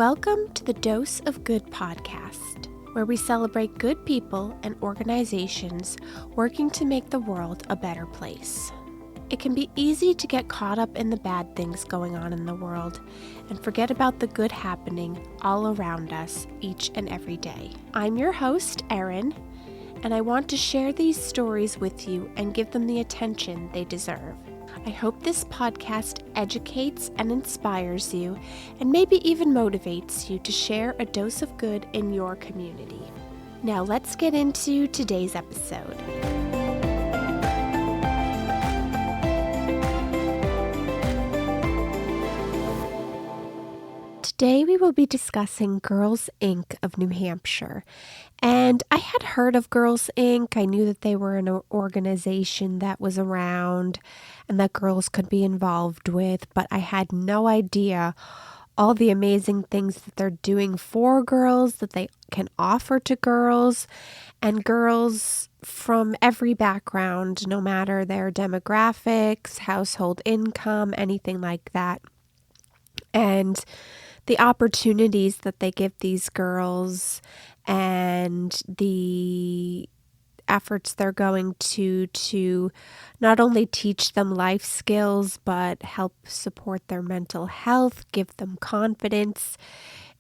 Welcome to the Dose of Good podcast, where we celebrate good people and organizations working to make the world a better place. It can be easy to get caught up in the bad things going on in the world and forget about the good happening all around us each and every day. I'm your host, Erin, and I want to share these stories with you and give them the attention they deserve. I hope this podcast educates and inspires you and maybe even motivates you to share a dose of good in your community. Now let's get into today's episode. Today we will be discussing Girls Inc. of New Hampshire. And I had heard of Girls Inc. I knew that they were an organization that was around and that girls could be involved with, but I had no idea all the amazing things that they're doing for girls, that they can offer to girls, and girls from every background, no matter their demographics, household income, anything like that. And the opportunities that they give these girls and the efforts they're going to not only teach them life skills, but help support their mental health, give them confidence.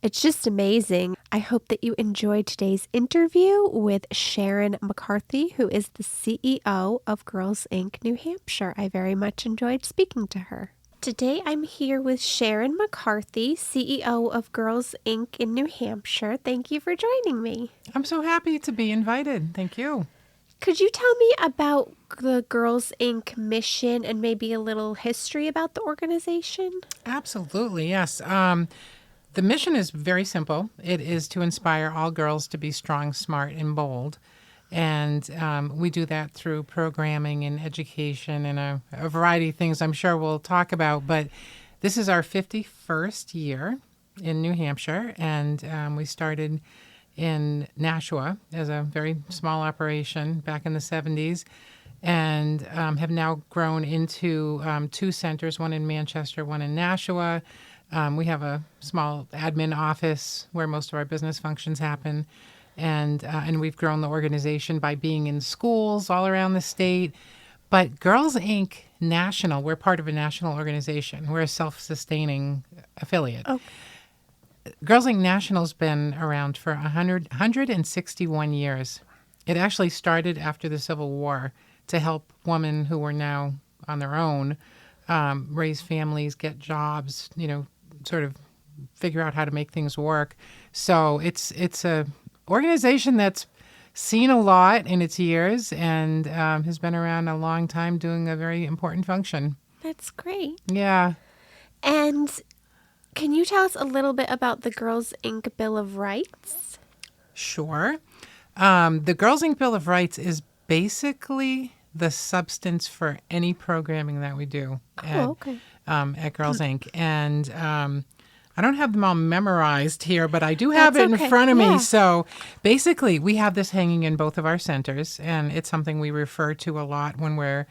It's just amazing. I hope that you enjoyed today's interview with Sharron McCarthy, who is the CEO of Girls Inc. New Hampshire. I very much enjoyed speaking to her. Today I'm here with Sharron McCarthy, CEO of Girls Inc. in New Hampshire. Thank you for joining me. I'm so happy to be invited. Thank you. Could you tell me about the Girls Inc. mission and maybe a little history about the organization? Absolutely, yes. The mission is very simple. It is to inspire all girls to be strong, smart, and bold. And we do that through programming and education and a variety of things I'm sure we'll talk about. But this is our 51st year in New Hampshire, and we started in Nashua as a very small operation back in the 70s and have now grown into two centers, one in Manchester, one in Nashua. We have a small admin office where most of our business functions happen. And we've grown the organization by being in schools all around the state. But Girls Inc. National, we're part of a national organization. We're a self-sustaining affiliate. Okay. Girls Inc. National's been around for 161 years. It actually started after the Civil War to help women who were now on their own raise families, get jobs, sort of figure out how to make things work. So it's a organization that's seen a lot in its years and has been around a long time doing a very important function. That's great. Yeah. And can you tell us a little bit about the Girls Inc. Bill of Rights? Sure. The Girls Inc. Bill of Rights is basically the substance for any programming that we do at Girls Inc. And I don't have them all memorized here, but I do have it in front of me. So basically, we have this hanging in both of our centers, and it's something we refer to a lot when we're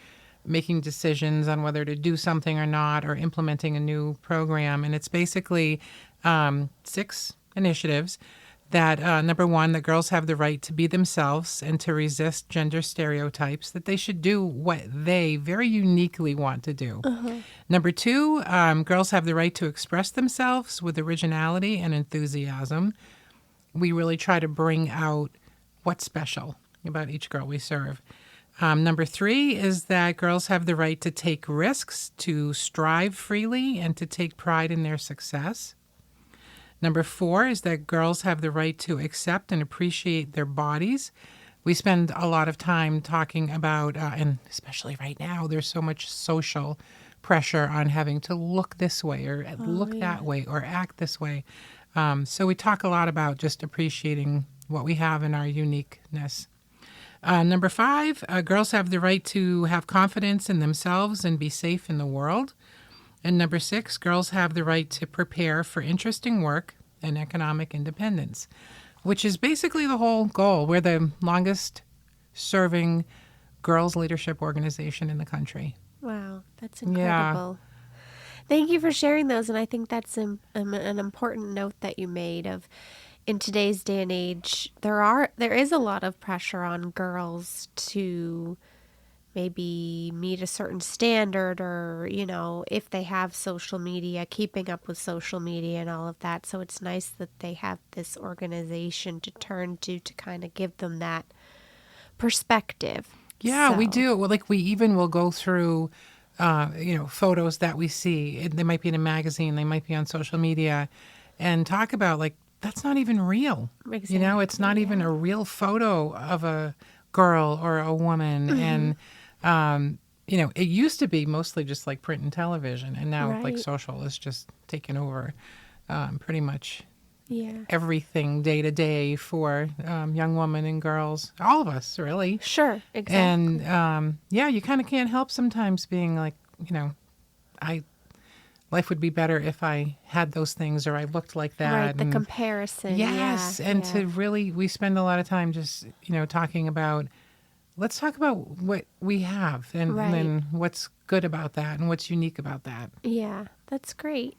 making decisions on whether to do something or not, or implementing a new program. And it's basically 6 initiatives that, number one, that girls have the right to be themselves and to resist gender stereotypes, that they should do what they very uniquely want to do. Uh-huh. Number 2, girls have the right to express themselves with originality and enthusiasm. We really try to bring out what's special about each girl we serve. Number 3 is that girls have the right to take risks, to strive freely, and to take pride in their success. Number 4 is that girls have the right to accept and appreciate their bodies. We spend a lot of time talking about, and especially right now, there's so much social pressure on having to look this way or look that way or act this way. So we talk a lot about just appreciating what we have in our uniqueness. Number 5, girls have the right to have confidence in themselves and be safe in the world. And number 6, girls have the right to prepare for interesting work and economic independence, which is basically the whole goal. We're the longest serving girls leadership organization in the country. Wow, that's incredible. Thank you for sharing those. And I think that's an important note that you made of in today's day and age, there is a lot of pressure on girls to maybe meet a certain standard or, if they have social media, keeping up with social media and all of that. So it's nice that they have this organization to turn to kind of give them that perspective. Yeah, we do. Well, like we even will go through, photos that we see. They might be in a magazine, they might be on social media, and talk about like that's not even real. Exactly, it's not even a real photo of a girl or a woman. And it used to be mostly just like print and television, and now like social is just taken over pretty much everything day to day for young women and girls, all of us, really. Sure, exactly. And you kind of can't help sometimes being like, I life would be better if I had those things or I looked like that. Right, the comparison. Yes, and to really, we spend a lot of time just, talking about, let's talk about what we have and then what's good about that and what's unique about that. Yeah, that's great.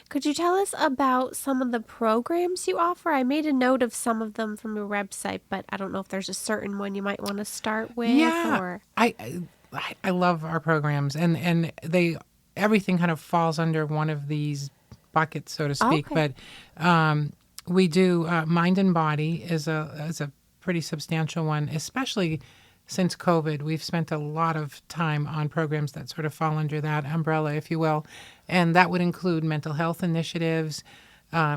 Could you tell us about some of the programs you offer? I made a note of some of them from your website, but I don't know if there's a certain one you might want to start with. Yeah, I love our programs, and everything kind of falls under one of these buckets, so to speak. Okay. But we do mind and body is a pretty substantial one, especially since COVID. We've spent a lot of time on programs that sort of fall under that umbrella, if you will, and that would include mental health initiatives.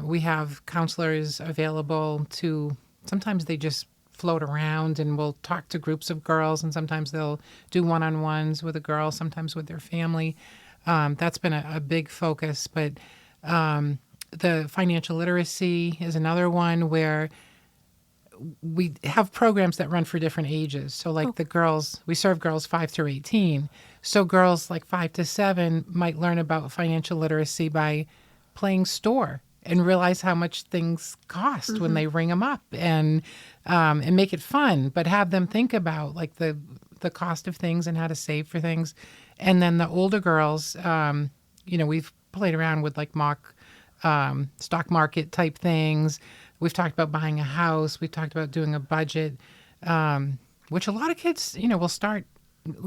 We have counselors available to. Sometimes they just float around and we'll talk to groups of girls, and sometimes they'll do one-on-ones with a girl, sometimes with their family. That's been a big focus. But the financial literacy is another one where we have programs that run for different ages. So like the girls, we serve girls 5 through 18. So girls like 5 to 7 might learn about financial literacy by playing store and realize how much things cost when they ring them up, and make it fun, but have them think about like the cost of things and how to save for things. And then the older girls, we've played around with like mock stock market type things. We've talked about buying a house. We've talked about doing a budget, which a lot of kids, will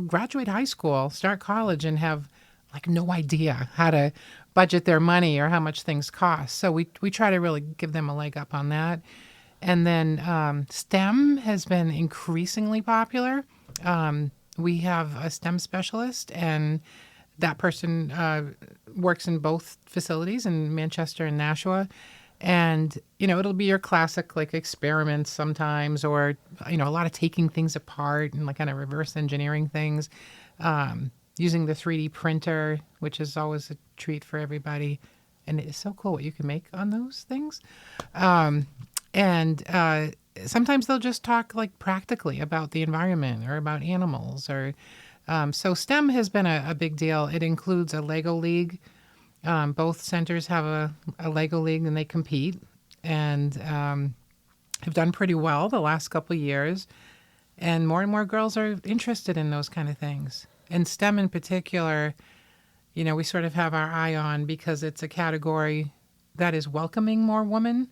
graduate high school, start college, and have like no idea how to budget their money or how much things cost. So we try to really give them a leg up on that. And then STEM has been increasingly popular. We have a STEM specialist, and that person works in both facilities in Manchester and Nashua. And, it'll be your classic like experiments sometimes, or, a lot of taking things apart and like kind of reverse engineering things, using the 3D printer, which is always a treat for everybody. And it is so cool what you can make on those things. And sometimes they'll just talk like practically about the environment or about animals. Or so STEM has been a big deal. It includes a Lego league. Both centers have a Lego league, and they compete, and have done pretty well the last couple of years. And more girls are interested in those kind of things. And STEM in particular, we sort of have our eye on, because it's a category that is welcoming more women.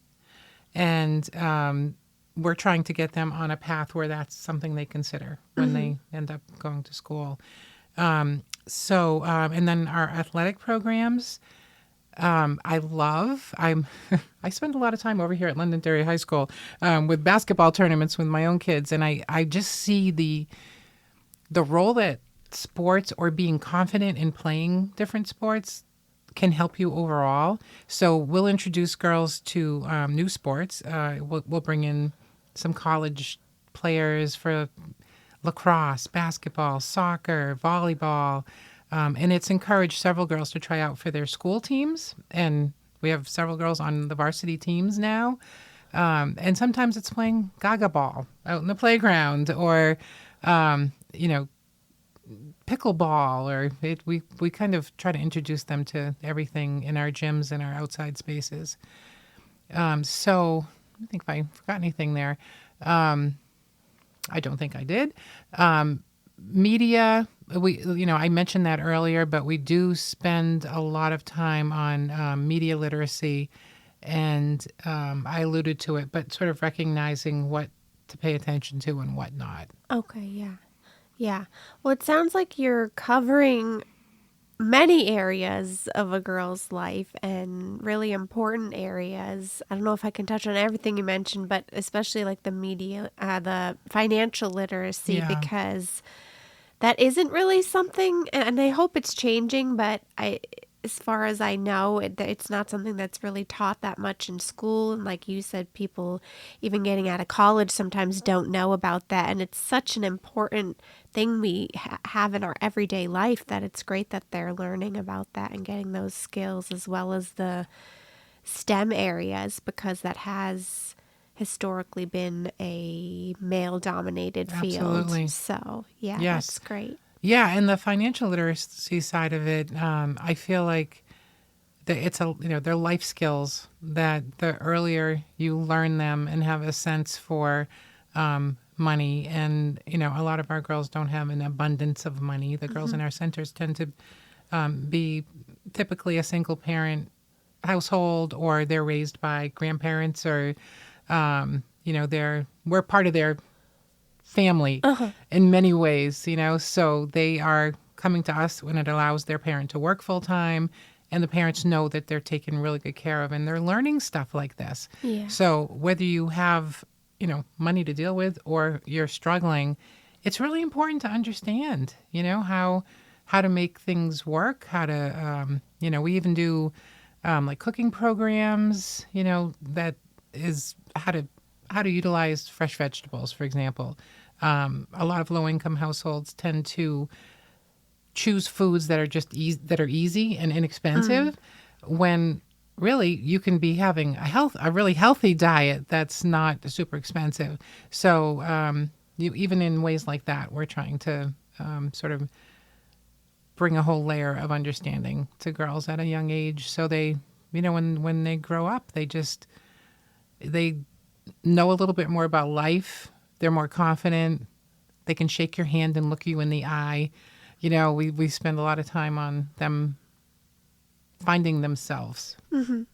And we're trying to get them on a path where that's something they consider when they end up going to school. And then our athletic programs, I love. I spend a lot of time over here at Londonderry High School with basketball tournaments with my own kids, and I just see the role that sports or being confident in playing different sports can help you overall. So we'll introduce girls to new sports. We'll bring in some college players for lacrosse, basketball, soccer, volleyball. And it's encouraged several girls to try out for their school teams. And we have several girls on the varsity teams now. And sometimes it's playing gaga ball out in the playground, or, pickleball, or we kind of try to introduce them to everything in our gyms and our outside spaces. So I think if I forgot anything there. I don't think I did. Media, I mentioned that earlier, but we do spend a lot of time on media literacy, and I alluded to it, but sort of recognizing what to pay attention to and what not. Okay, yeah. Yeah. Well, it sounds like you're covering many areas of a girl's life and really important areas. I don't know if I can touch on everything you mentioned, but especially like the media, the financial literacy, Yeah. because that isn't really something, and I hope it's changing, but as far as I know, it's not something that's really taught that much in school. And like you said, people even getting out of college sometimes don't know about that. And it's such an important thing we have in our everyday life that it's great that they're learning about that and getting those skills, as well as the STEM areas, because that has historically been a male dominated field. Absolutely. So yeah, Yes. that's great. Yeah, and the financial literacy side of it, I feel like they're life skills that the earlier you learn them and have a sense for money, and a lot of our girls don't have an abundance of money. The girls in our centers tend to be typically a single parent household, or they're raised by grandparents, or we're part of their family in many ways, so they are coming to us when it allows their parent to work full time, and the parents know that they're taken really good care of, and they're learning stuff like this. Yeah. So whether you have, money to deal with or you're struggling, it's really important to understand, how to make things work, how to, we even do like cooking programs, that is how to utilize fresh vegetables, for example. A lot of low-income households tend to choose foods that are just that are easy and inexpensive, when really you can be having a really healthy diet that's not super expensive. So even in ways like that, we're trying to sort of bring a whole layer of understanding to girls at a young age, so they, when they grow up, they know a little bit more about life. They're more confident. They can shake your hand and look you in the eye. We spend a lot of time on them finding themselves. And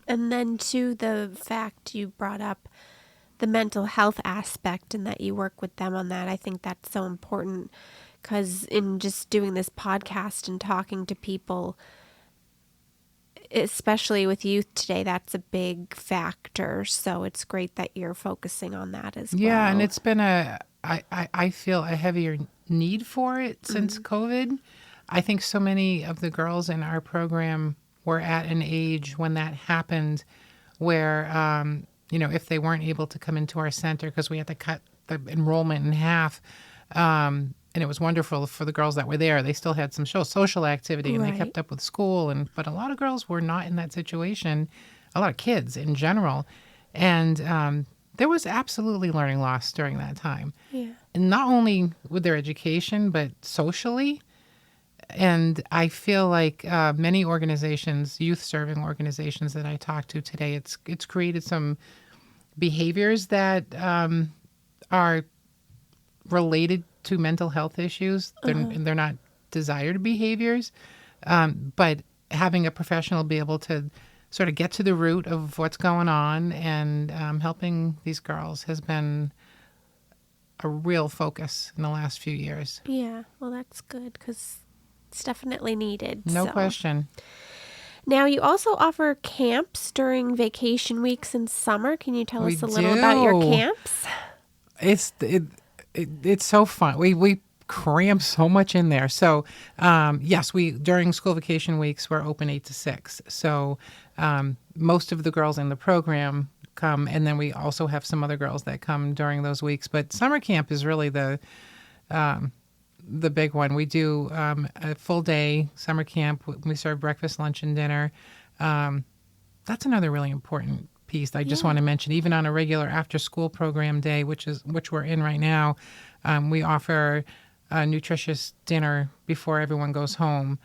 then, too, the fact you brought up the mental health aspect and that you work with them on that, I think that's so important, because in just doing this podcast and talking to people, especially with youth today, that's a big factor. So it's great that you're focusing on that as well. Yeah, and it's been I feel a heavier need for it since COVID. I think so many of the girls in our program were at an age when that happened, where, if they weren't able to come into our center because we had to cut the enrollment in half, and it was wonderful for the girls that were there. They still had some social activity, and they kept up with school. But a lot of girls were not in that situation, a lot of kids in general. And there was absolutely learning loss during that time. Yeah. And not only with their education, but socially. And I feel like many organizations, youth-serving organizations that I talked to today, it's created some behaviors that are related to mental health issues. They're not desired behaviors, but having a professional be able to sort of get to the root of what's going on and helping these girls has been a real focus in the last few years. Yeah, well, that's good, because it's definitely needed. No question. Now, you also offer camps during vacation weeks in summer. Can you tell us a little do. about your camps? It's so fun. We cram so much in there. So yes, during school vacation weeks we're open 8 to 6. So most of the girls in the program come, and then we also have some other girls that come during those weeks. But summer camp is really the big one. We do a full day summer camp. We serve breakfast, lunch, and dinner. That's another really important piece I just want to mention. Even on a regular after-school program day, which we're in right now, we offer a nutritious dinner before everyone goes home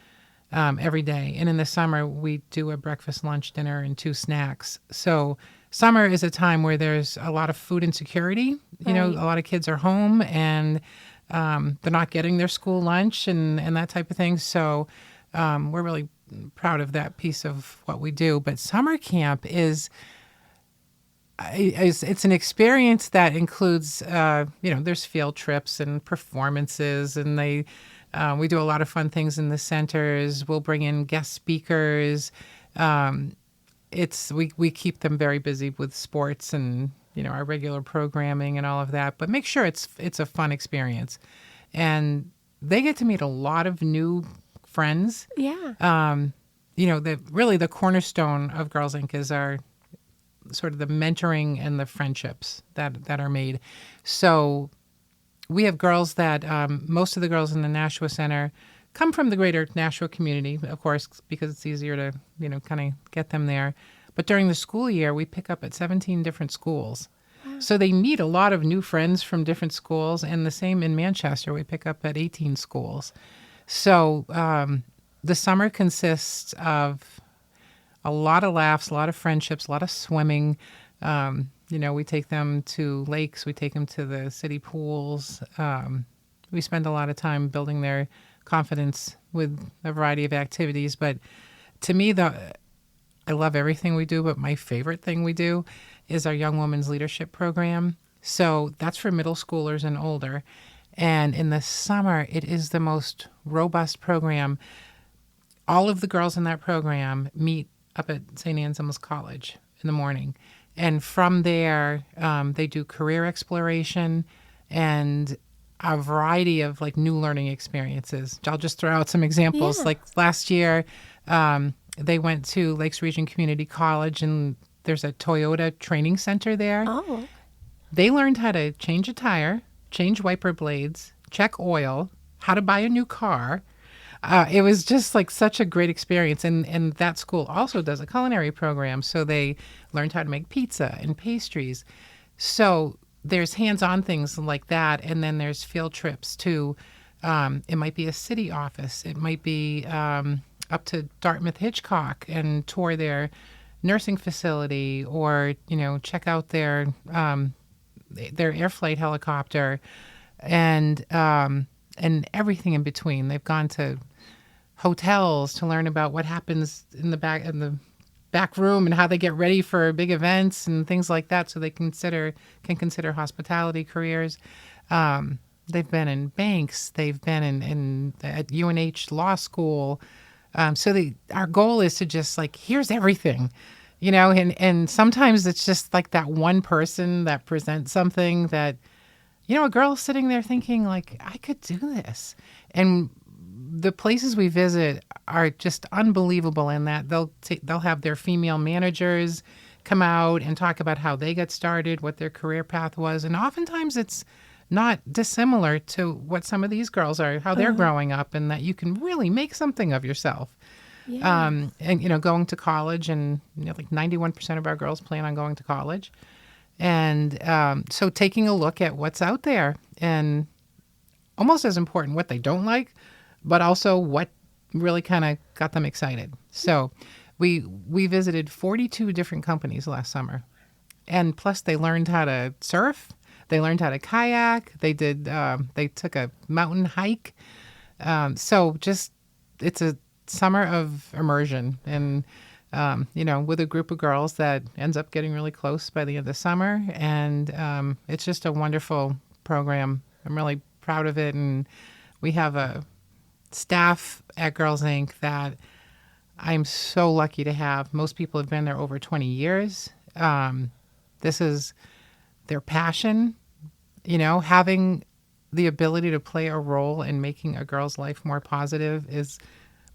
every day. And in the summer, we do a breakfast, lunch, dinner, and 2 snacks. So summer is a time where there's a lot of food insecurity. A lot of kids are home, and they're not getting their school lunch and that type of thing. So we're really proud of that piece of what we do. But summer camp it's an experience that includes, there's field trips and performances, and we do a lot of fun things in the centers. We'll bring in guest speakers. We keep them very busy with sports and our regular programming and all of that. But make sure it's a fun experience, and they get to meet a lot of new friends. Yeah. The cornerstone of Girls Inc. is our sort of the mentoring and the friendships that are made. So we have girls that most of the girls in the Nashua Center come from the greater Nashua community, of course, because it's easier to, kind of get them there. But during the school year, we pick up at 17 different schools. Wow. So they meet a lot of new friends from different schools, and the same in Manchester. We pick up at 18 schools. So the summer consists of a lot of laughs, a lot of friendships, a lot of swimming. We take them to lakes. We take them to the city pools. We spend a lot of time building their confidence with a variety of activities. But to me, I love everything we do, but my favorite thing we do is our Young Women's Leadership Program. So that's for middle schoolers and older. And in the summer, it is the most robust program. All of the girls in that program meet up at St. Anselm's College in the morning. And from there, they do career exploration and a variety of new learning experiences. I'll just throw out some examples. Yeah. Like last year, they went to Lakes Region Community College, and there's a Toyota training center there. Oh. They learned how to change a tire, change wiper blades, check oil, how to buy a new car. It was just such a great experience. And that school also does a culinary program. So they learned how to make pizza and pastries. So there's hands-on things like that. And then there's field trips to, it might be a city office. It might be up to Dartmouth Hitchcock and tour their nursing facility, or, check out their air flight helicopter and everything in between. They've gone to hotels to learn about what happens in the back room and how they get ready for big events and things like that, so they can consider hospitality careers. They've been in banks. They've been at UNH Law School. So our goal is to just here's everything, and sometimes it's just that one person that presents something that, a girl's sitting there thinking I could do this. And the places we visit are just unbelievable in that they'll have their female managers come out and talk about how they got started, what their career path was. And oftentimes it's not dissimilar to what some of these girls are, how they're growing up, and that you can really make something of yourself. Yeah. And, going to college, and 91% of our girls plan on going to college. And so taking a look at what's out there, and almost as important, what they don't like, but also what really kind of got them excited. So we visited 42 different companies last summer. And plus they learned how to surf. They learned how to kayak. They took a mountain hike. So just, it's a summer of immersion, and, with a group of girls that ends up getting really close by the end of the summer. And it's just a wonderful program. I'm really proud of it. And we have a staff at Girls Inc. that I'm so lucky to have. Most people have been there over 20 years. This is their passion, having the ability to play a role in making a girl's life more positive is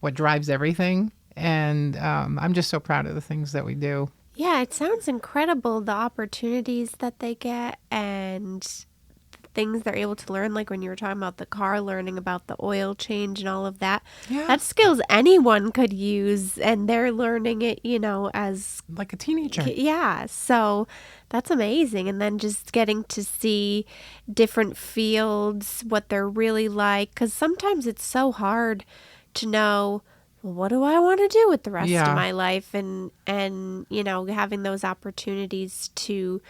what drives everything. And I'm just so proud of the things that we do. Yeah, it sounds incredible, the opportunities that they get and things they're able to learn, like when you were talking about the car, learning about the oil change and all of that. Yeah. That's skills anyone could use, and they're learning it, as like a teenager. Yeah, so that's amazing. And then just getting to see different fields, what they're really like, because sometimes it's so hard to know, well, what do I want to do with the rest of my life? And having those opportunities to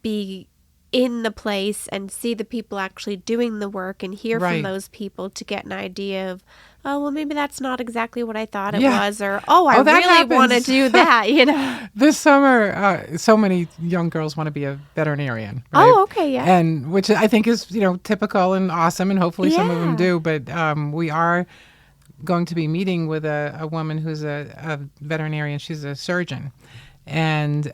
be in the place and see the people actually doing the work and hear from Right. those people to get an idea of, oh, well, maybe that's not exactly what I thought it Yeah. was, or, oh, I that really want to happens. do that, you know? This summer, so many young girls want to be a veterinarian, right? Oh, okay, yeah. And which I think is, typical and awesome, and hopefully some of them Yeah. do. But we are going to be meeting with a woman who's a veterinarian. She's a surgeon, and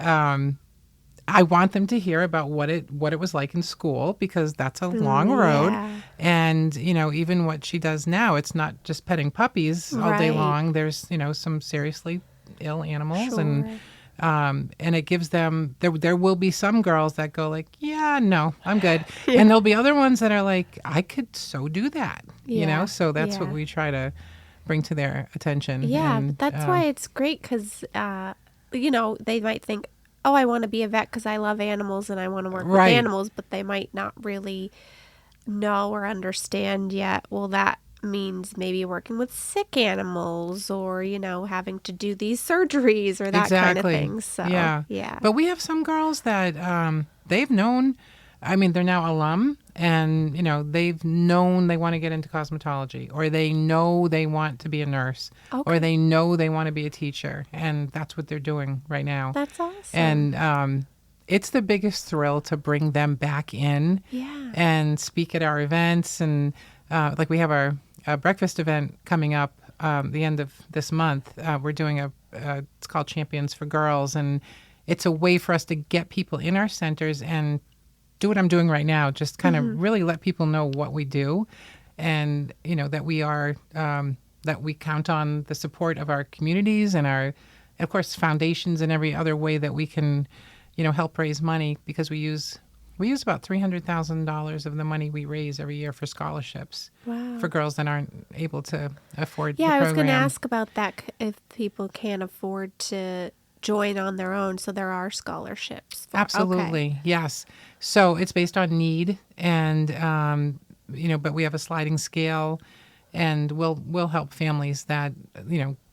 I want them to hear about what it was like in school, because that's a long road. Yeah. And, even what she does now, it's not just petting puppies all day Right. long. There's, some seriously ill animals. Sure. And it gives them, there will be some girls that go like, yeah, no, I'm good. Yeah. And there'll be other ones that are like, I could so do that, Yeah. So that's what Yeah. we try to bring to their attention. Yeah, And, but that's why it's great, because, they might think, oh, I want to be a vet because I love animals and I want to work Right. with animals, but they might not really know or understand yet. Well, that means maybe working with sick animals, or, having to do these surgeries or that kind of Exactly. thing. So, yeah. But we have some girls that they've known, they're now alum, and, they've known they want to get into cosmetology, or they know they want to be a nurse, Okay. or they know they want to be a teacher. And that's what they're doing right now. That's awesome. And it's the biggest thrill to bring them back in Yeah. and speak at our events. And like we have our breakfast event coming up the end of this month. We're doing it's called Champions for Girls. And it's a way for us to get people in our centers and do what I'm doing right now, just kind of really let people know what we do, and, that we are, that we count on the support of our communities and of course, foundations and every other way that we can, help raise money, because we use about $300,000 of the money we raise every year for scholarships. Wow. For girls that aren't able to afford the Yeah, program. I was going to ask about that, if people can't afford to join on their own, so there are scholarships. Absolutely, Okay. yes. So it's based on need, and but we have a sliding scale, and we'll help families that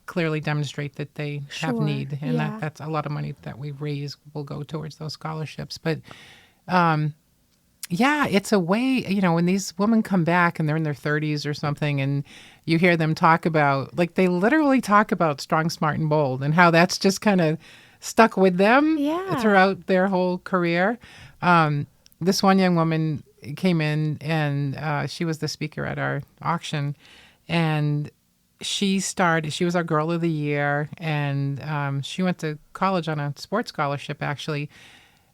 clearly demonstrate that they have Sure, need, and yeah. that's a lot of money that we raise will go towards those scholarships. But yeah, it's a way, when these women come back and they're in their 30s or something, and you hear them talk about, like, they literally talk about strong, smart, and bold, and how that's just kind of stuck with them Yeah. throughout their whole career. This one young woman came in, and she was the speaker at our auction, and she was our girl of the year, and she went to college on a sports scholarship, actually.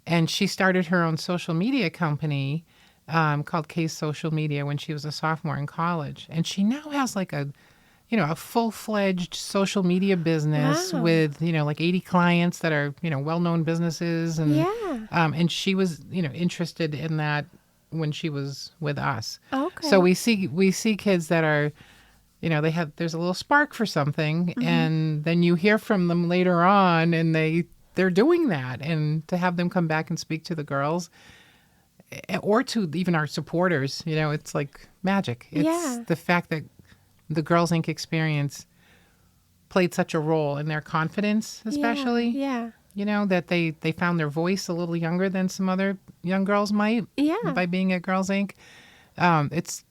And she started her own social media company called Case Social Media when she was a sophomore in college. And she now has like a full-fledged social media business. Wow. With, like 80 clients that are, well-known businesses. And, Yeah. And she was, interested in that when she was with us. Okay. So we see kids that are, there's a little spark for something, and then you hear from them later on, and they're doing that. And to have them come back and speak to the girls, or to even our supporters, it's like magic. It's the fact that the Girls Inc. experience played such a role in their confidence, especially. Yeah. That they found their voice a little younger than some other young girls might. Yeah. By being at Girls Inc. It's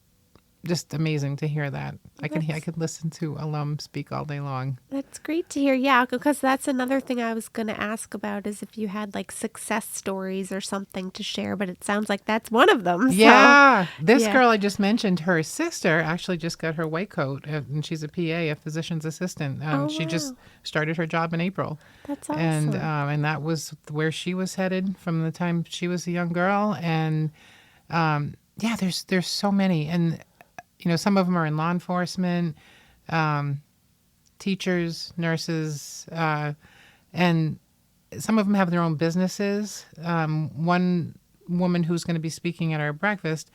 just amazing to hear that. I could listen to alum speak all day long. That's great to hear. Yeah, because that's another thing I was going to ask about, is if you had like success stories or something to share, but it sounds like that's one of them. Yeah. This yeah. girl I just mentioned, her sister actually just got her white coat, and she's a PA, a physician's assistant. She just started her job in April. That's awesome. And that was where she was headed from the time she was a young girl. And there's so many. And some of them are in law enforcement, teachers, nurses, and some of them have their own businesses. One woman who's going to be speaking at our breakfast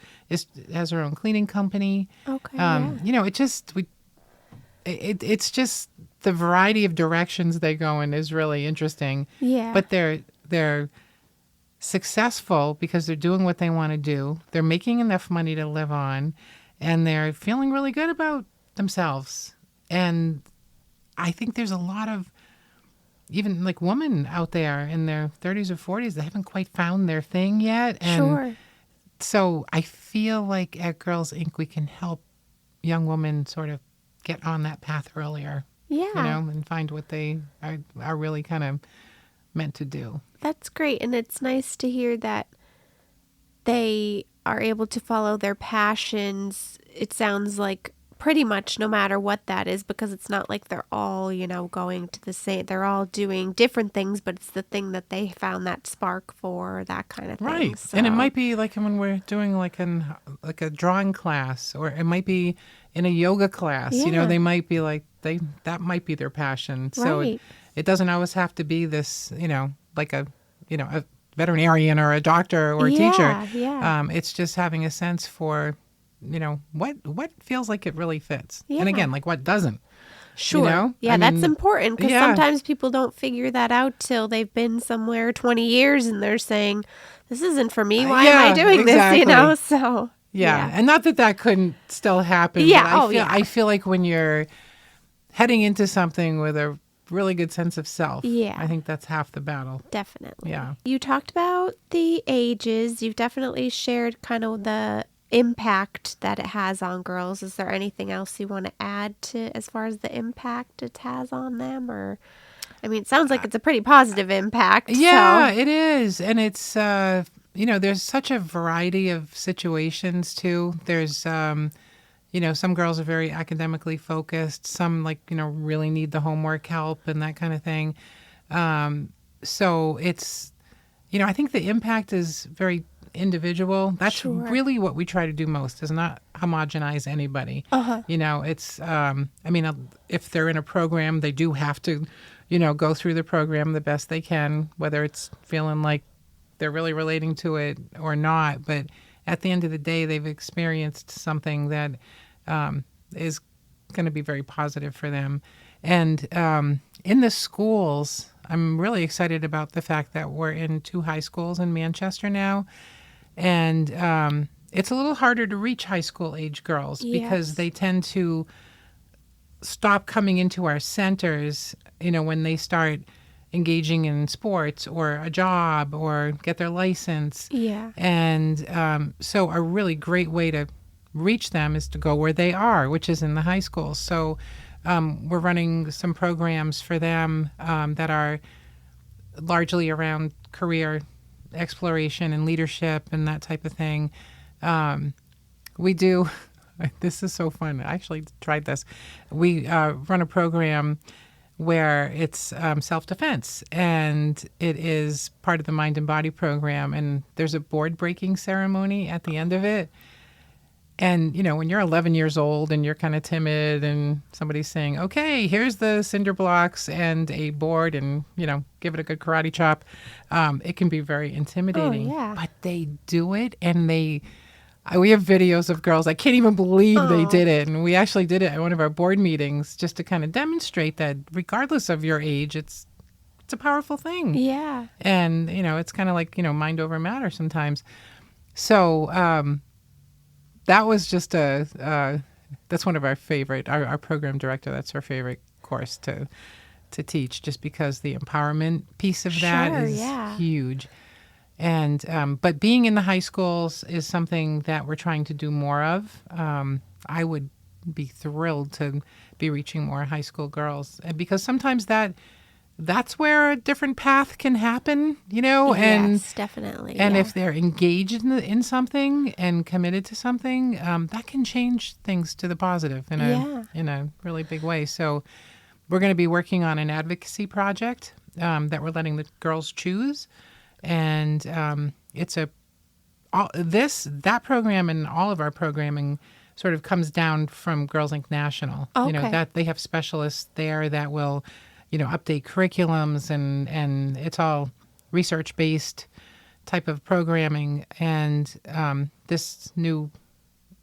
has her own cleaning company. Okay. It's just the variety of directions they go in is really interesting. Yeah. But they're successful because they're doing what they want to do. They're making enough money to live on. And they're feeling really good about themselves. And I think there's a lot of even like women out there in their 30s or 40s, they haven't quite found their thing yet. And Sure. so I feel like at Girls Inc. we can help young women sort of get on that path earlier, Yeah. and find what they are really kind of meant to do. That's great. And it's nice to hear that they are able to follow their passions. It sounds like pretty much no matter what that is, because it's not like they're all, going to the same, they're all doing different things, but it's the thing that they found that spark for, that kind of thing. Right. So. And it might be like when we're doing like a drawing class, or it might be in a yoga class. Yeah. They might be like that might be their passion. So Right. it doesn't always have to be this, like a veterinarian or a doctor or a teacher. Yeah. It's just having a sense for, what feels like it really fits. Yeah. And again, like what doesn't. Sure. Yeah, that's important, because sometimes people don't figure that out till they've been somewhere 20 years and they're saying, this isn't for me. Why am I doing exactly. this? So. Yeah. And not that couldn't still happen. Yeah. But I feel like when you're heading into something with a really good sense of self, I think that's half the battle. Definitely. Yeah. You talked about the ages. You've definitely shared kind of the impact that it has on girls. Is there anything else you want to add to as far as the impact it has on them? Or, I mean, it sounds like it's a pretty positive impact. Yeah, so. it is. And it's, there's such a variety of situations too. There's, some girls are very academically focused. Some really need the homework help and that kind of thing. So it's, I think the impact is very individual. That's really what we try to do most, is not homogenize anybody. It's, if they're in a program, they do have to, go through the program the best they can, whether it's feeling like they're really relating to it or not. But at the end of the day, they've experienced something that is going to be very positive for them. And in the schools, I'm really excited about the fact that we're in 2 high schools in Manchester now. And it's a little harder to reach high school age girls because they tend to stop coming into our centers, when they start engaging in sports or a job or get their license. Yeah. And so a really great way to reach them is to go where they are, which is in the high schools. So we're running some programs for them that are largely around career exploration and leadership and that type of thing. We do, this is so fun. I actually tried this. We run a program where it's self-defense, and it is part of the Mind and Body program. And there's a board breaking ceremony at the end of it. And, when you're 11 years old and you're kind of timid and somebody's saying, okay, here's the cinder blocks and a board and, give it a good karate chop, it can be very intimidating. Oh, yeah. But they do it, and we have videos of girls. I can't even believe they did it. And we actually did it at one of our board meetings just to kind of demonstrate that regardless of your age, it's a powerful thing. Yeah. And, it's kind of like, mind over matter sometimes. So, that was just that's one of our favorite, our program director, that's her favorite course to teach, just because the empowerment piece of that is huge. And, but being in the high schools is something that we're trying to do more of. I would be thrilled to be reaching more high school girls, because sometimes that's where a different path can happen, and yes, definitely. And if they're engaged in something and committed to something, that can change things to the positive in a really big way. So we're going to be working on an advocacy project that we're letting the girls choose. And it's that program and all of our programming sort of comes down from Girls Inc. National. Okay. That they have specialists there that will update curriculums, and it's all research-based type of programming. And this new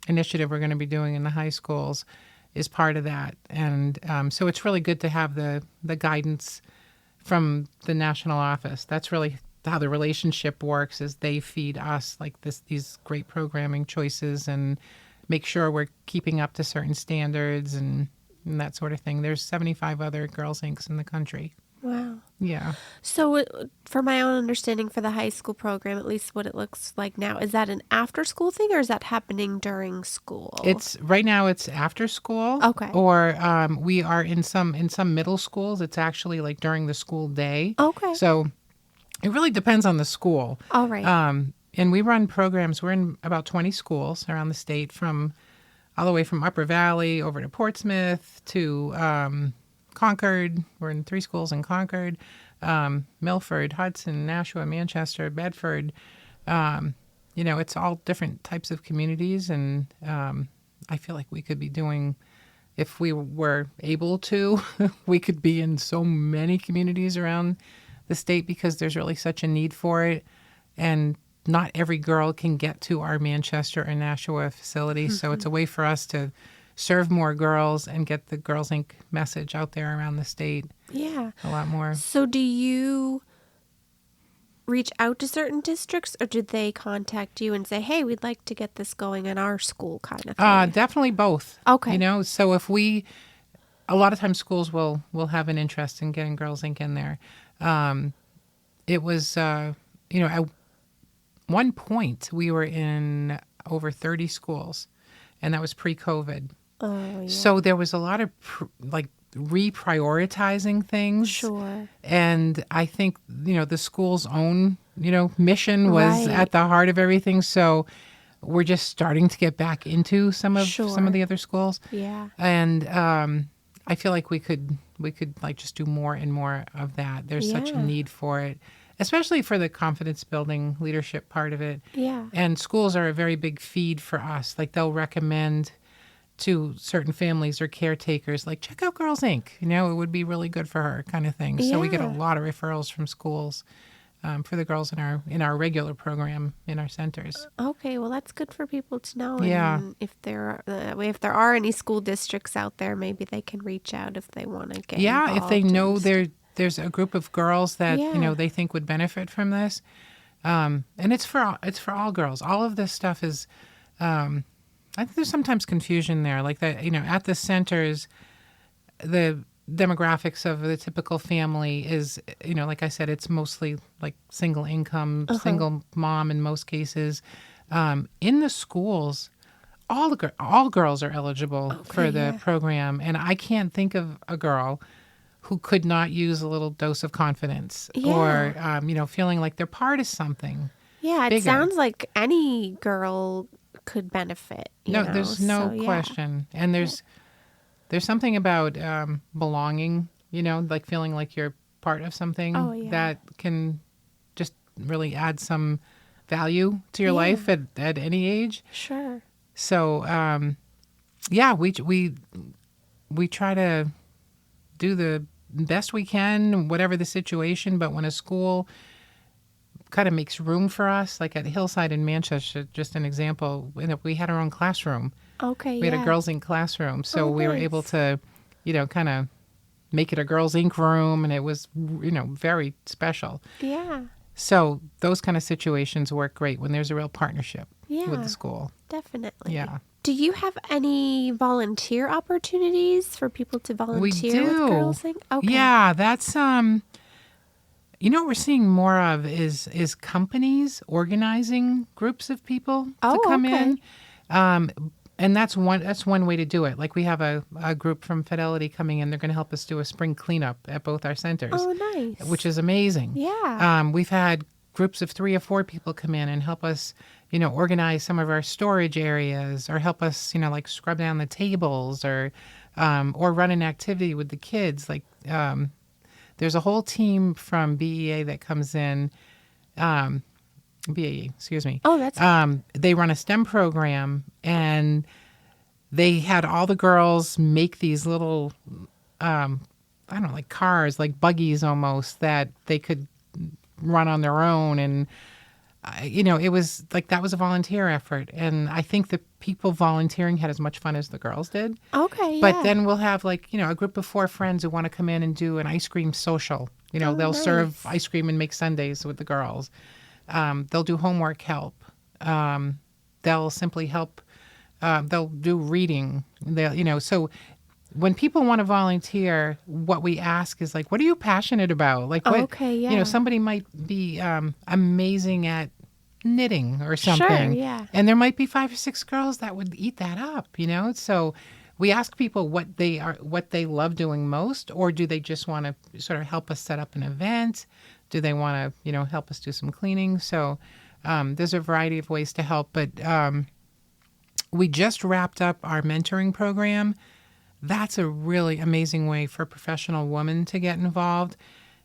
initiative we're going to be doing in the high schools is part of that. And so it's really good to have the guidance from the national office. That's really how the relationship works, is they feed us like these great programming choices and make sure we're keeping up to certain standards and that sort of thing. There's 75 other Girls Inc.'s in the country. Wow. Yeah. So, for my own understanding for the high school program, at least what it looks like now, is that an after-school thing or is that happening during school? It's right now. It's after school. Okay. Or we are in some middle schools. It's actually like during the school day. Okay. So it really depends on the school. All right. And we run programs. We're in about 20 schools around the state, from all the way from Upper Valley over to Portsmouth to Concord. We're in 3 schools in Concord, Milford, Hudson, Nashua, Manchester, Bedford. It's all different types of communities, and I feel like we could be doing, if we were able to, we could be in so many communities around the state because there's really such a need for it. And not every girl can get to our Manchester or Nashua facility. So it's a way for us to serve more girls and get the Girls Inc. message out there around the state. Yeah. A lot more. So do you reach out to certain districts, or did they contact you and say, hey, we'd like to get this going in our school kind of thing? Definitely both. Okay. So if a lot of times schools will have an interest in getting Girls Inc. in there. It was, at one point we were in over 30 schools, and that was pre-COVID. Oh, yeah. So there was a lot of reprioritizing things. Sure. And I think, the school's own, mission was at the heart of everything. So we're just starting to get back into some of the other schools. Yeah. And I feel like we could like just do more and more of that. There's such a need for it, especially for the confidence building leadership part of it. Yeah. And schools are a very big feed for us. Like they'll recommend to certain families or caretakers, like, check out Girls Inc. It would be really good for her, kind of thing. So we get a lot of referrals from schools for the girls in our regular program in our centers. Okay, well, that's good for people to know. Yeah. And if there are any school districts out there, maybe they can reach out if they want to get involved. If they know there's a group of girls that they think would benefit from this, and it's for all girls. All of this stuff is. I think there's sometimes confusion there, like that. At the centers, the demographics of the typical family is, like I said, it's mostly like single income, single mom in most cases. In the schools, all girls are eligible for the program, and I can't think of a girl who could not use a little dose of confidence or feeling like they're part of something. Yeah, it bigger. Sounds like any girl could benefit. There's no question. And there's something about belonging, like feeling like you're part of something that can just really add some value to your life at any age. Sure. So, we try to do the best we can, whatever the situation, but when a school kind of makes room for us, like at Hillside in Manchester, just an example, we had our own classroom. Okay, We had a Girls Inc. classroom, so we were able to, kind of make it a Girls Inc. room, and it was, very special. Yeah. So those kind of situations work great when there's a real partnership with the school. Definitely. Yeah. Do you have any volunteer opportunities for people to volunteer with Girls Inc.? Okay. Yeah, that's what we're seeing more of is companies organizing groups of people to come in. And that's one way to do it. Like we have a group from Fidelity coming in. They're going to help us do a spring cleanup at both our centers. Oh, nice. Which is amazing. Yeah. We've had groups of 3 or 4 people come in and help us, organize some of our storage areas, or help us, like scrub down the tables, or run an activity with the kids. Like there's a whole team from BEA that comes in. BAE, excuse me. Oh, that's they run a STEM program, and they had all the girls make these little, like cars, like buggies almost, that they could run on their own. And, it was like, that was a volunteer effort. And I think the people volunteering had as much fun as the girls did. Okay, But then we'll have a group of 4 friends who want to come in and do an ice cream social. They'll serve ice cream and make sundaes with the girls. They'll do homework help. They'll simply help. They'll do reading. So when people want to volunteer, what we ask is like, what are you passionate about? Like, what, Okay, yeah. somebody might be amazing at knitting or Sure, something. yeah. And there might be 5 or 6 girls that would eat that up, So we ask people what they love doing most, or do they just want to sort of help us set up an event? Do they want to, help us do some cleaning? So there's a variety of ways to help, but we just wrapped up our mentoring program. That's a really amazing way for a professional woman to get involved.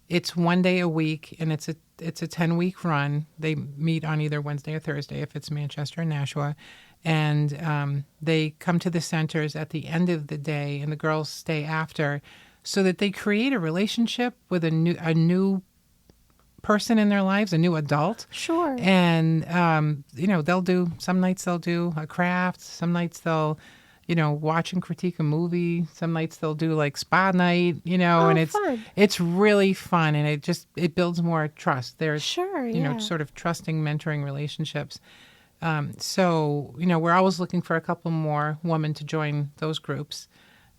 It's 1 day a week, and it's a 10-week run. They meet on either Wednesday or Thursday if it's Manchester or Nashua, and they come to the centers at the end of the day, and the girls stay after, so that they create a relationship with a new person in their lives, a new adult. Sure. And some nights they'll do a craft, some nights they'll watch and critique a movie. Some nights they'll do like spa night, and fun. it's really fun, and it builds more trust. There's Sure, sort of trusting, mentoring relationships. So we're always looking for a couple more women to join those groups.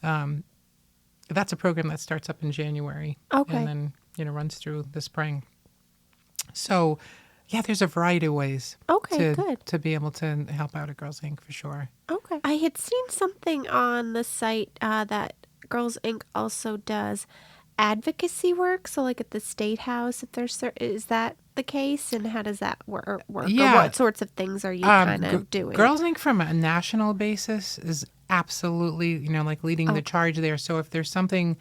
That's a program that starts up in January, Okay. and then runs through the spring. So, yeah, there's a variety of ways Good. to be able to help out at Girls Inc. for sure. Okay. I had seen something on the site that Girls Inc. also does advocacy work. So, like at the State House, if there's is that the case, and how does that work? Yeah. Or what sorts of things are you kind of doing? Girls Inc. from a national basis is absolutely, like leading the charge there. So if there's something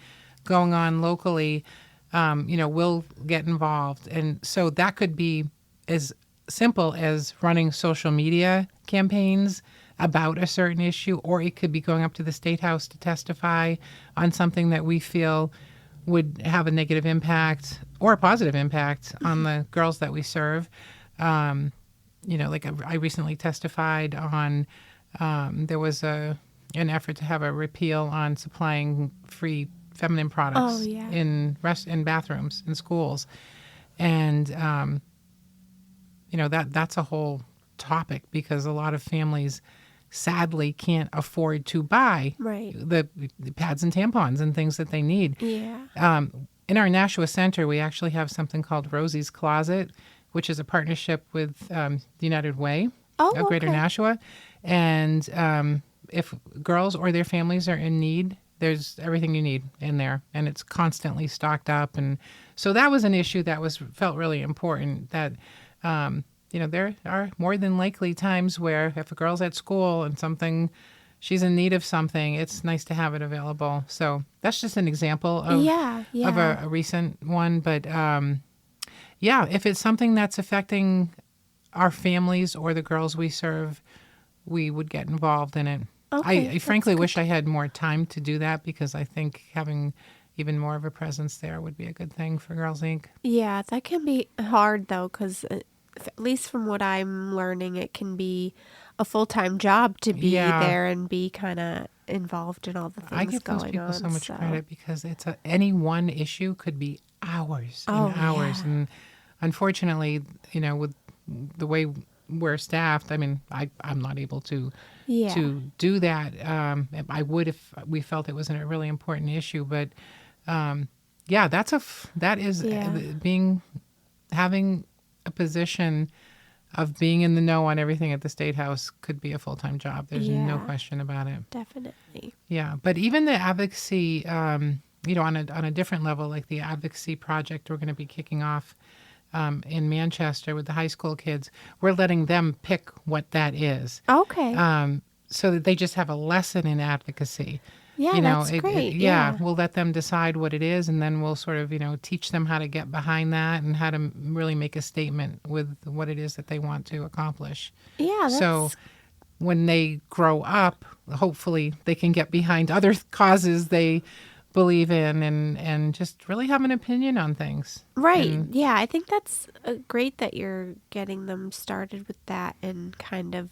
going on locally, we'll get involved, and so that could be as simple as running social media campaigns about a certain issue, or it could be going up to the State House to testify on something that we feel would have a negative impact or a positive impact on the girls that we serve. Like I recently testified on, there was an effort to have a repeal on supplying free feminine products in bathrooms in schools. And, that's a whole topic, because a lot of families sadly can't afford to buy the pads and tampons and things that they need. Yeah. In our Nashua Center, we actually have something called Rosie's Closet, which is a partnership with the United Way of Greater Nashua. And if girls or their families are in need, there's everything you need in there, and it's constantly stocked up. And so that was an issue that felt really important, that there are more than likely times where if a girl's at school and she's in need of something, it's nice to have it available. So that's just an example of a recent one. But if it's something that's affecting our families or the girls we serve, we would get involved in it. I frankly wish I had more time to do that, because I think having even more of a presence there would be a good thing for Girls Inc. Yeah, that can be hard, though, because at least from what I'm learning, it can be a full-time job to be there and be kind of involved in all the things going on. I give those people so much credit, because any one issue could be hours and hours. Yeah. And unfortunately, with the way we're staffed, I mean, I'm not able to do that. I would if we felt it wasn't a really important issue, but having a position of being in the know on everything at the State House could be a full-time job. There's no question about it. Definitely. Yeah, but even the advocacy, on a different level, like the advocacy project we're going to be kicking off in Manchester with the high school kids, we're letting them pick what that is. Okay. So that they just have a lesson in advocacy. Yeah, that's great. We'll let them decide what it is, and then we'll sort of, teach them how to get behind that and how to really make a statement with what it is that they want to accomplish. Yeah. So when they grow up, hopefully they can get behind other causes they believe in and just really have an opinion on things. Right. Yeah, I think that's great that you're getting them started with that and kind of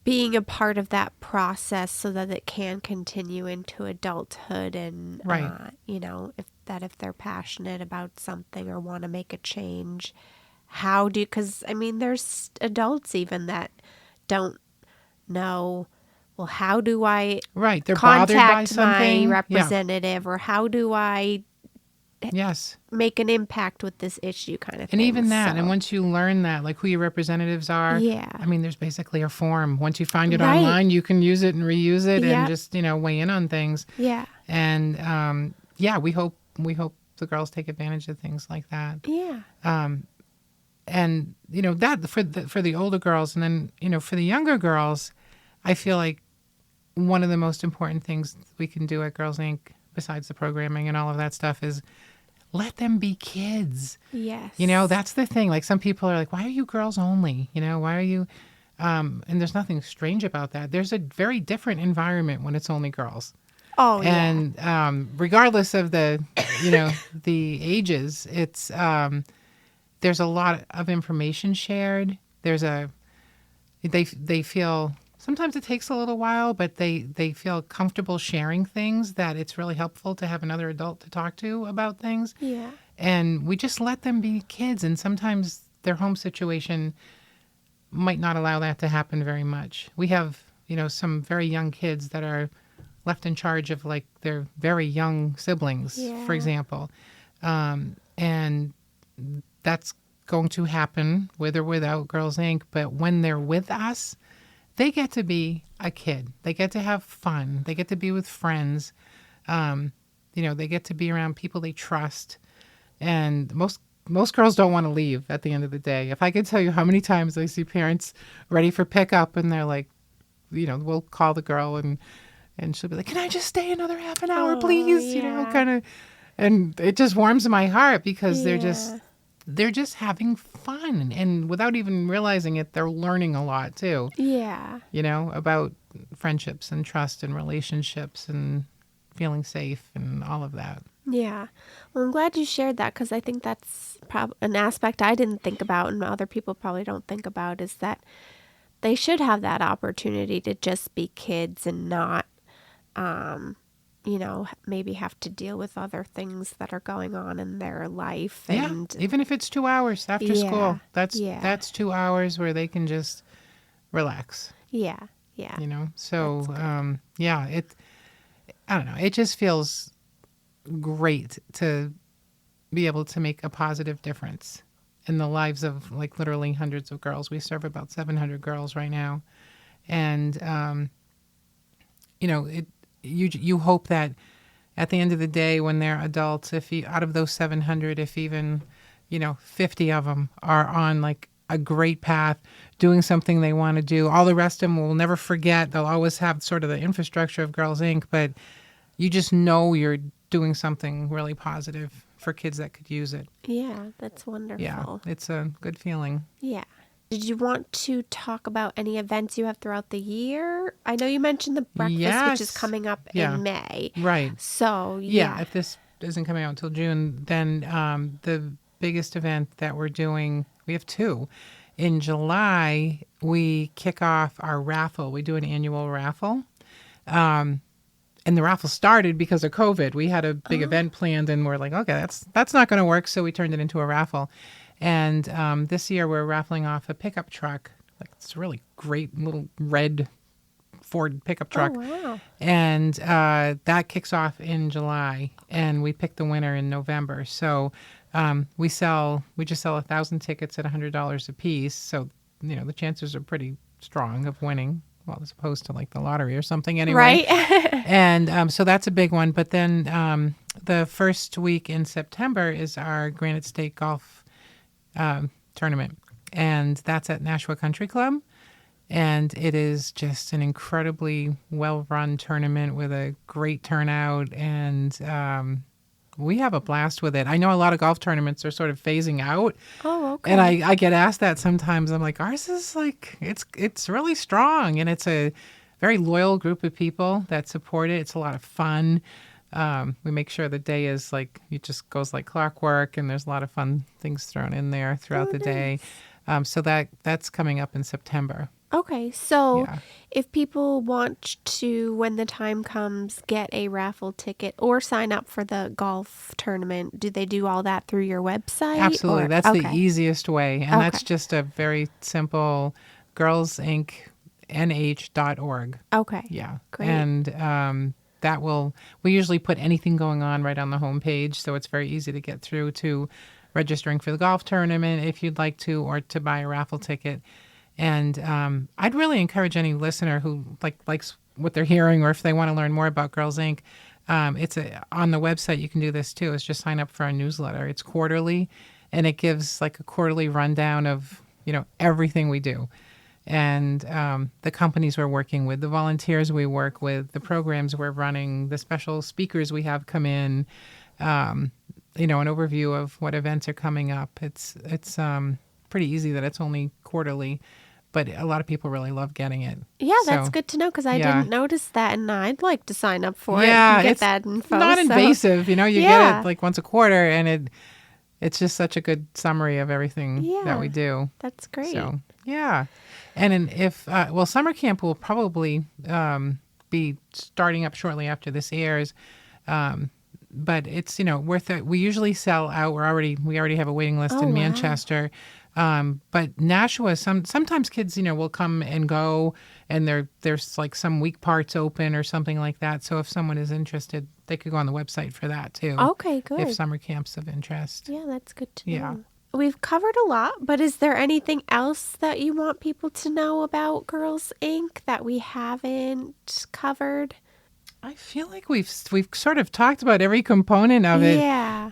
being a part of that process so that it can continue into adulthood, and if they're passionate about something or want to make a change, because there's adults even that don't know, well, how do I Right. They're bothered by contact my something. Yeah. representative, or how do I Yes. make an impact with this issue kind of And thing. even that, and once you learn that, like who your representatives are, Yeah. I mean, there's basically a form. Once you find it Right. online, you can use it and reuse it Yep. and just, weigh in on things. Yeah. And we hope the girls take advantage of things like that. Yeah. And that for the older girls, and then for the younger girls, I feel like one of the most important things we can do at Girls Inc., besides the programming and all of that stuff, is let them be kids. Yes. That's the thing. Like, some people are like, why are you girls only? Why are you? And there's nothing strange about that. There's a very different environment when it's only girls. Oh, yeah. And regardless of the, the ages, it's there's a lot of information shared. They feel, sometimes it takes a little while, but they feel comfortable sharing things, that it's really helpful to have another adult to talk to about things. Yeah. And we just let them be kids. And sometimes their home situation might not allow that to happen very much. We have, some very young kids that are left in charge of, like, their very young siblings, for example. And that's going to happen with or without Girls Inc. But when they're with us, they get to be a kid. They get to have fun. They get to be with friends. They get to be around people they trust. And most girls don't want to leave at the end of the day. If I could tell you how many times I see parents ready for pickup, and they're like, we'll call the girl and she'll be like, can I just stay another half an hour, please? Yeah. Kind of. And it just warms my heart, because they're just having fun. And without even realizing it, they're learning a lot too. Yeah. About friendships and trust and relationships and feeling safe and all of that. Yeah. Well, I'm glad you shared that, because I think that's an aspect I didn't think about, and other people probably don't think about, is that they should have that opportunity to just be kids and not, maybe have to deal with other things that are going on in their life. And even if it's 2 hours after school, that's 2 hours where they can just relax. Yeah. Yeah. So, I don't know. It just feels great to be able to make a positive difference in the lives of, like, literally hundreds of girls. We serve about 700 girls right now. And, you hope that at the end of the day, when they're adults, out of those 700, if even, 50 of them are on, like, a great path, doing something they want to do, all the rest of them will never forget. They'll always have sort of the infrastructure of Girls Inc., but you just know you're doing something really positive for kids that could use it. Yeah, that's wonderful. Yeah, it's a good feeling. Yeah. Did you want to talk about any events you have throughout the year? I know you mentioned the breakfast, which is coming up in May. Right. So, if this isn't coming out until June, then the biggest event that we're doing, we have two. In July, we kick off our raffle. We do an annual raffle. And the raffle started because of COVID. We had a big event planned, and we're like, okay, that's not going to work. So we turned it into a raffle. And this year we're raffling off a pickup truck. Like, it's a really great little red Ford pickup truck. Oh, wow. And that kicks off in July, and we pick the winner in November. So we just sell 1,000 tickets at $100 a piece. So, the chances are pretty strong of winning. Well, as opposed to, like, the lottery or something anyway. Right. And so that's a big one. But then the first week in September is our Granite State Golf tournament. And that's at Nashua Country Club. And it is just an incredibly well-run tournament with a great turnout. And we have a blast with it. I know a lot of golf tournaments are sort of phasing out. Oh, okay. And I get asked that sometimes. I'm like, ours is like, it's really strong. And it's a very loyal group of people that support it. It's a lot of fun. We make sure the day is like, it just goes like clockwork, and there's a lot of fun things thrown in there throughout the day. So that's coming up in September. Okay, so if people want to, when the time comes, get a raffle ticket or sign up for the golf tournament, do they do all that through your website? Absolutely. That's the easiest way. And that's just a very simple Girls Inc. girlsincnh.org. Okay. Yeah. Great. And we usually put anything going on right on the homepage, so it's very easy to get through to registering for the golf tournament if you'd like to, or to buy a raffle ticket. And I'd really encourage any listener who likes what they're hearing, or if they want to learn more about Girls Inc., on the website you can do this too, is just sign up for our newsletter. It's quarterly, and it gives like a quarterly rundown of, everything we do. And the companies we're working with, the volunteers we work with, the programs we're running, the special speakers we have come in, an overview of what events are coming up. It's pretty easy that it's only quarterly, but a lot of people really love getting it. Yeah, that's good to know, because I didn't notice that, and I'd like to sign up for it and get that info. Not invasive. You get it like once a quarter, and it's just such a good summary of everything that we do. That's great. So, yeah. And summer camp will probably be starting up shortly after this airs. But it's, worth it. We usually sell out. We already have a waiting list in Manchester. But Nashua, sometimes kids, will come and go, and there's like some week parts open or something like that. So if someone is interested, they could go on the website for that too. Okay, good. If summer camp's of interest. Yeah, that's good to know. We've covered a lot, but is there anything else that you want people to know about Girls Inc. that we haven't covered? I feel like we've sort of talked about every component of it. Yeah.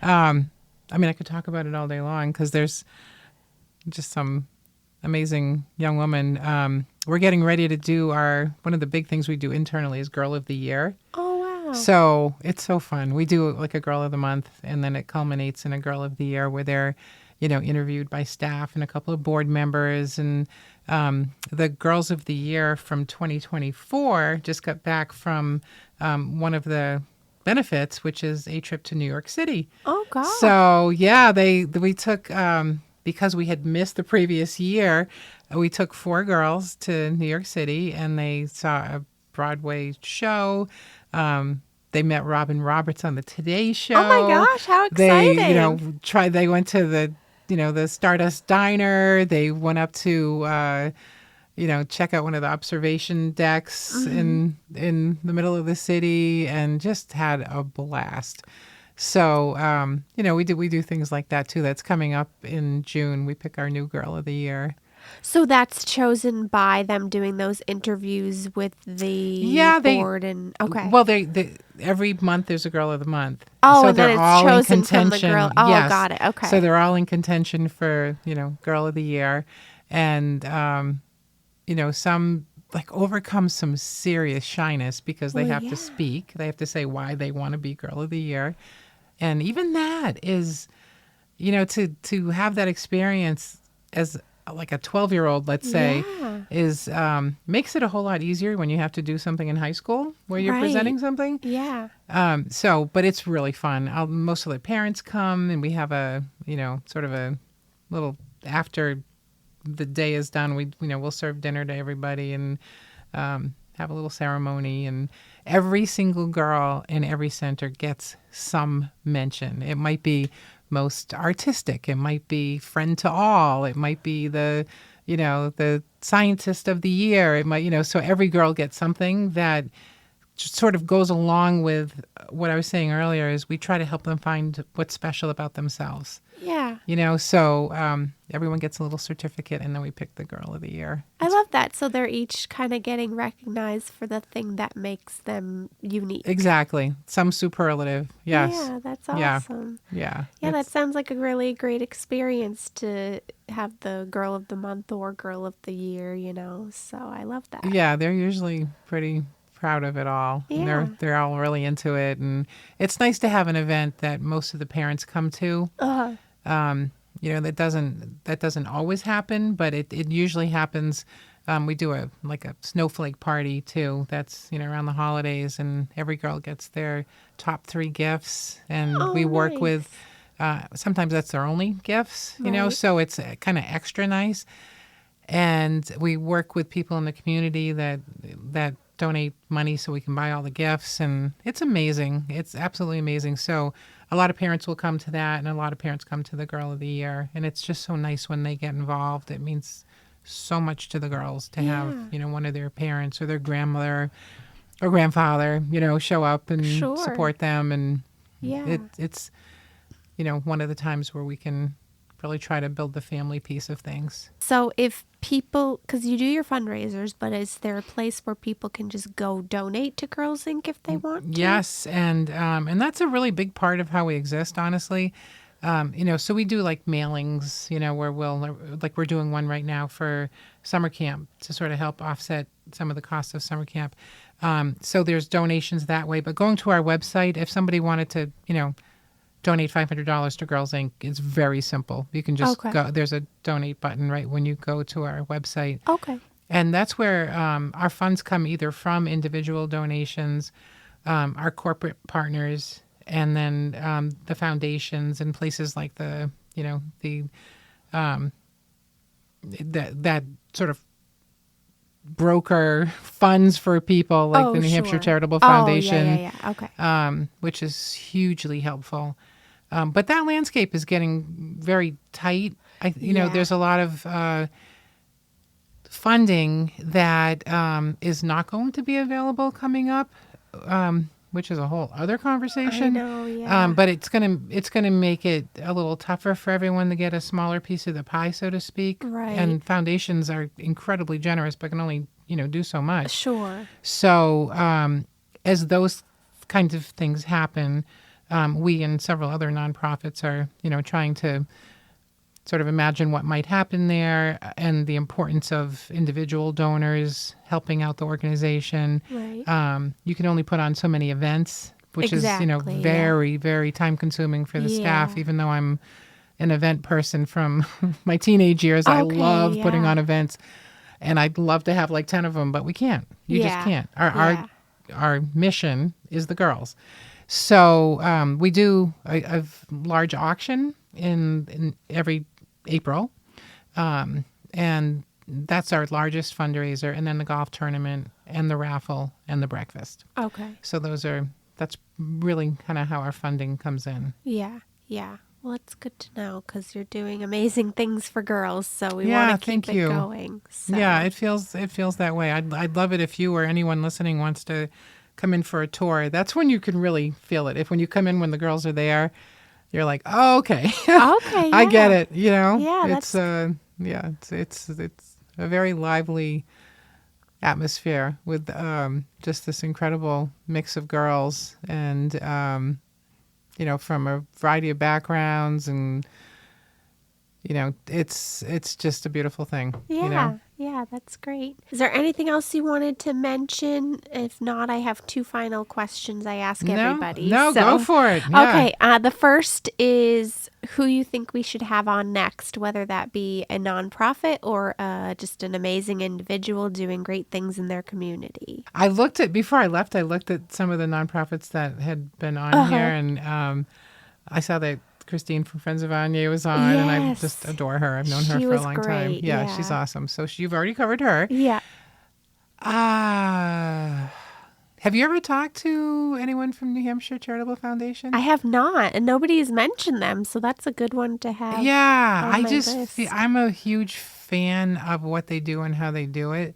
I could talk about it all day long, because there's just some amazing young woman. We're getting ready to do one of the big things we do internally is Girl of the Year. Oh, wow. So it's so fun. We do like a Girl of the Month, and then it culminates in a Girl of the Year where they're, interviewed by staff and a couple of board members. And the Girls of the Year from 2024 just got back from one of the benefits, which is a trip to New York City. Oh, God. So, yeah, we took, because we had missed the previous year, we took 4 girls to New York City, and they saw a Broadway show. They met Robin Roberts on the Today Show. Oh, my gosh, how exciting. They went to the Stardust Diner. They went up to, check out one of the observation decks in the middle of the city, and just had a blast. So, we do things like that too. That's coming up in June. We pick our new Girl of the Year. So that's chosen by them doing those interviews with the board and okay. Well, they every month there's a Girl of the Month. Oh, so and then it's chosen from the girl. Oh, yes. Got it. Okay. So they're all in contention for Girl of the Year, and some overcome some serious shyness because they have to speak. They have to say why they want to be Girl of the Year, and even that is, to have that experience as like a 12-year-old, let's say, is makes it a whole lot easier when you have to do something in high school where you're presenting something. Yeah. But it's really fun. Most of the parents come, and we have a, sort of a little after the day is done, we'll serve dinner to everybody and have a little ceremony, and every single girl in every center gets some mention. It might be most artistic. It might be friend to all. It might be the scientist of the year. It might, so every girl gets something that just sort of goes along with what I was saying earlier, is we try to help them find what's special about themselves. Yeah. So everyone gets a little certificate, and then we pick the Girl of the Year. I love that. So they're each kind of getting recognized for the thing that makes them unique. Exactly. Some superlative. Yes. Yeah, that's awesome. Yeah. Yeah, that sounds like a really great experience to have the Girl of the Month or Girl of the Year, So I love that. Yeah, they're usually pretty proud of it all. Yeah. And they're all really into it, and it's nice to have an event that most of the parents come to. That doesn't always happen, but it usually happens. We do a snowflake party too. That's around the holidays, and every girl gets their top 3 gifts, and we work with. Sometimes that's their only gifts, so it's kind of extra nice. And we work with people in the community that donate money so we can buy all the gifts, and it's amazing. It's absolutely amazing. So a lot of parents will come to that, and a lot of parents come to the Girl of the Year, and it's just so nice when they get involved. It means so much to the girls to have, one of their parents or their grandmother or grandfather, show up and support them. And it's, one of the times where we can really try to build the family piece of things. So if people, because you do your fundraisers, but is there a place where people can just go donate to Girls Inc. if they want to? Yes, and that's a really big part of how we exist, honestly. So we do like mailings, where we're doing one right now for summer camp to sort of help offset some of the costs of summer camp. So there's donations that way, but going to our website, if somebody wanted to, donate $500 to Girls Inc. It's very simple. You can just go. There's a donate button right when you go to our website. Okay. And that's where our funds come either from individual donations, our corporate partners, and then the foundations and places like that sort of broker funds for people like the New Hampshire Charitable Foundation. Okay. Which is hugely helpful. But that landscape is getting very tight. There's a lot of funding that is not going to be available coming up, which is a whole other conversation. I know, yeah. But it's gonna make it a little tougher for everyone to get a smaller piece of the pie, so to speak. Right. And foundations are incredibly generous, but can only do so much. Sure. So as those kinds of things happen, we and several other nonprofits are trying to sort of imagine what might happen there and the importance of individual donors helping out the organization. Right. You can only put on so many events, which is very, very time consuming for the staff, even though I'm an event person from my teenage years. I love putting on events, and I'd love to have like 10 of them, but we can't. You just can't. Our mission is the girls. So we do a large auction in every April, and that's our largest fundraiser, and then the golf tournament and the raffle and the breakfast. Okay. So that's really kind of how our funding comes in. Yeah. Well, it's good to know because you're doing amazing things for girls, so we want to keep it going. So. Yeah, it feels that way. I'd love it if you or anyone listening wants to come in for a tour. That's when you can really feel it. If when you come in when the girls are there, you're like, oh, okay. Okay, I get it. Yeah, it's a very lively atmosphere with just this incredible mix of girls and from a variety of backgrounds, and it's just a beautiful thing. Yeah, that's great. Is there anything else you wanted to mention? If not, I have 2 final questions I ask everybody. No, go for it. Yeah. Okay, the first is who you think we should have on next, whether that be a nonprofit or just an amazing individual doing great things in their community. Before I left, I looked at some of the nonprofits that had been on here, and I saw that Christine from Friends of Anya was on, and I just adore her. I've known her for a long time. Yeah, she's awesome. So you've already covered her. Yeah. Have you ever talked to anyone from New Hampshire Charitable Foundation? I have not, and nobody has mentioned them, so that's a good one to have. Yeah, I'm a huge fan of what they do and how they do it,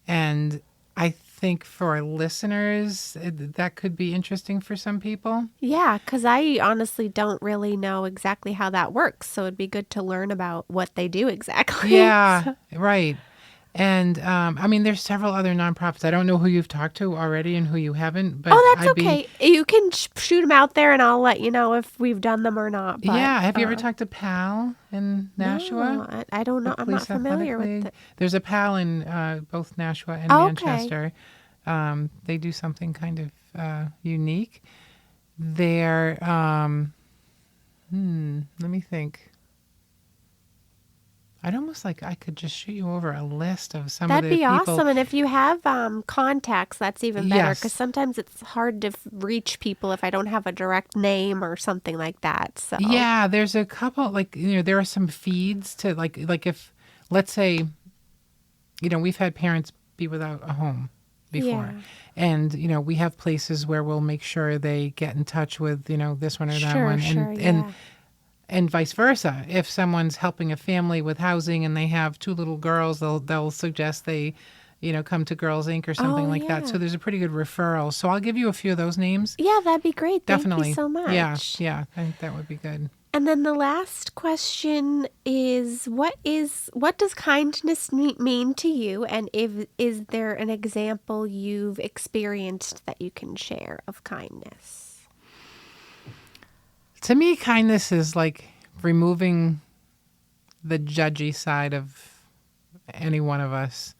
and I think for our listeners, that could be interesting for some people. Yeah, because I honestly don't really know exactly how that works. So it'd be good to learn about what they do exactly. Yeah, right. And there's several other nonprofits. I don't know who you've talked to already and who you haven't. But that's okay. You can shoot them out there, and I'll let you know if we've done them or not. But, have you ever talked to PAL in Nashua? No, I don't know. I'm not familiar with it. There's a PAL in both Nashua and Manchester. They do something kind of unique. They're, let me think. I'd almost like I could just shoot you over a list of some of the people. That'd be awesome. And if you have contacts, that's even better. Because sometimes it's hard to reach people if I don't have a direct name or something like that. So yeah, there's a couple, there are some feeds to like if, let's say, we've had parents be without a home before. Yeah. And, we have places where we'll make sure they get in touch with, this one or that one. And vice versa. If someone's helping a family with housing and they have 2 little girls, they'll suggest they, come to Girls Inc. or something like that. So there's a pretty good referral. So I'll give you a few of those names. Yeah, that'd be great. Definitely. Thank you so much. Yeah. I think that would be good. And then the last question is what does kindness mean to you? And is there an example you've experienced that you can share of kindness? To me, kindness is like removing the judgy side of any one of us,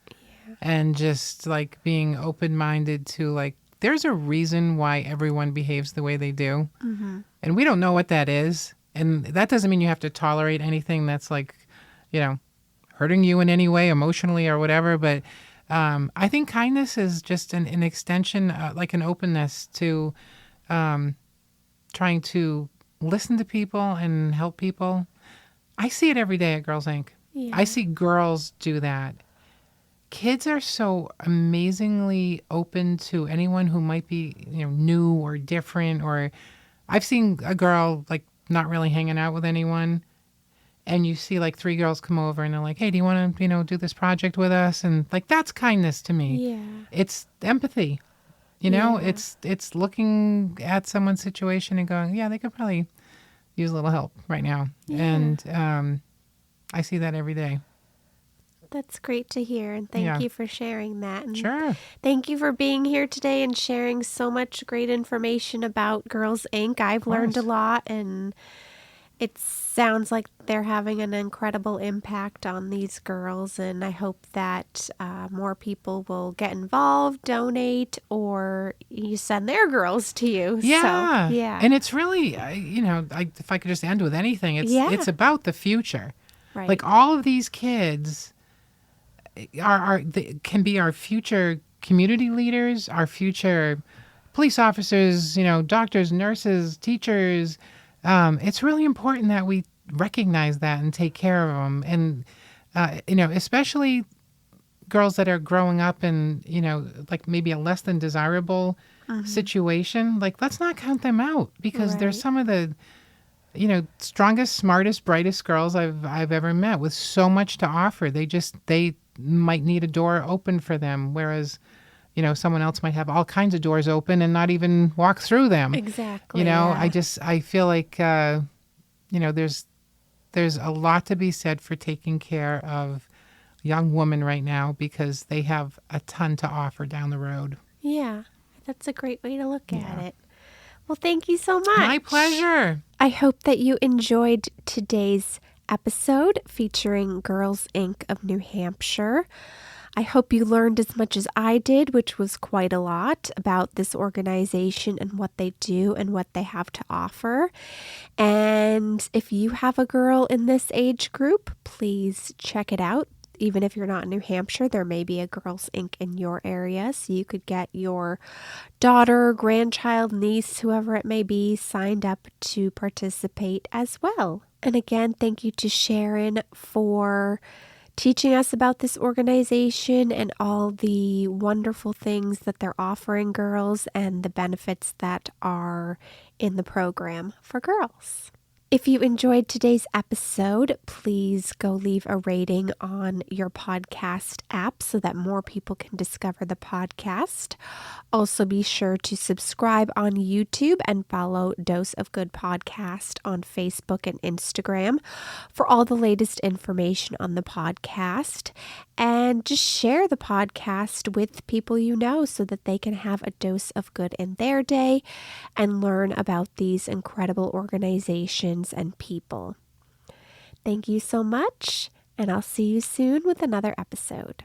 and just like being open-minded to like, there's a reason why everyone behaves the way they do. And we don't know what that is. And that doesn't mean you have to tolerate anything that's like, hurting you in any way emotionally or whatever. But I think kindness is just an extension, like an openness to trying to listen to people and help people. I see it every day at Girls Inc. Yeah. I see girls do that. Kids are so amazingly open to anyone who might be, new or different. Or I've seen a girl like not really hanging out with anyone, and you see like 3 girls come over and they're like, hey, do you want to, do this project with us? And like, that's kindness to me. Yeah. It's empathy. It's looking at someone's situation and going, yeah, they could probably use a little help right now. Yeah. And I see that every day. That's great to hear, and thank you for sharing that. And sure. Thank you for being here today and sharing so much great information about Girls Inc. I've learned a lot, and it sounds like they're having an incredible impact on these girls, and I hope that more people will get involved, donate, or you send their girls to you. Yeah. So, yeah. And it's really, if I could just end with anything, it's about the future. Right. Like all of these kids can be our future community leaders, our future police officers, doctors, nurses, teachers. It's really important that we recognize that and take care of them. And, especially girls that are growing up in, like maybe a less than desirable situation. Like, let's not count them out, because they're some of the, strongest, smartest, brightest girls I've ever met, with so much to offer. They might need a door open for them, whereas, someone else might have all kinds of doors open and not even walk through them. Exactly. I feel like, there's a lot to be said for taking care of young women right now, because they have a ton to offer down the road. Yeah, that's a great way to look at it. Well, thank you so much. My pleasure. I hope that you enjoyed today's episode featuring Girls Inc. of New Hampshire. I hope you learned as much as I did, which was quite a lot, about this organization and what they do and what they have to offer. And if you have a girl in this age group, please check it out. Even if you're not in New Hampshire, there may be a Girls Inc. in your area, so you could get your daughter, grandchild, niece, whoever it may be, signed up to participate as well. And again, thank you to Sharron for teaching us about this organization and all the wonderful things that they're offering girls and the benefits that are in the program for girls. If you enjoyed today's episode, please go leave a rating on your podcast app so that more people can discover the podcast. Also, be sure to subscribe on YouTube and follow Dose of Good Podcast on Facebook and Instagram for all the latest information on the podcast. And just share the podcast with people you know so that they can have a dose of good in their day and learn about these incredible organizations and people. Thank you so much, and I'll see you soon with another episode.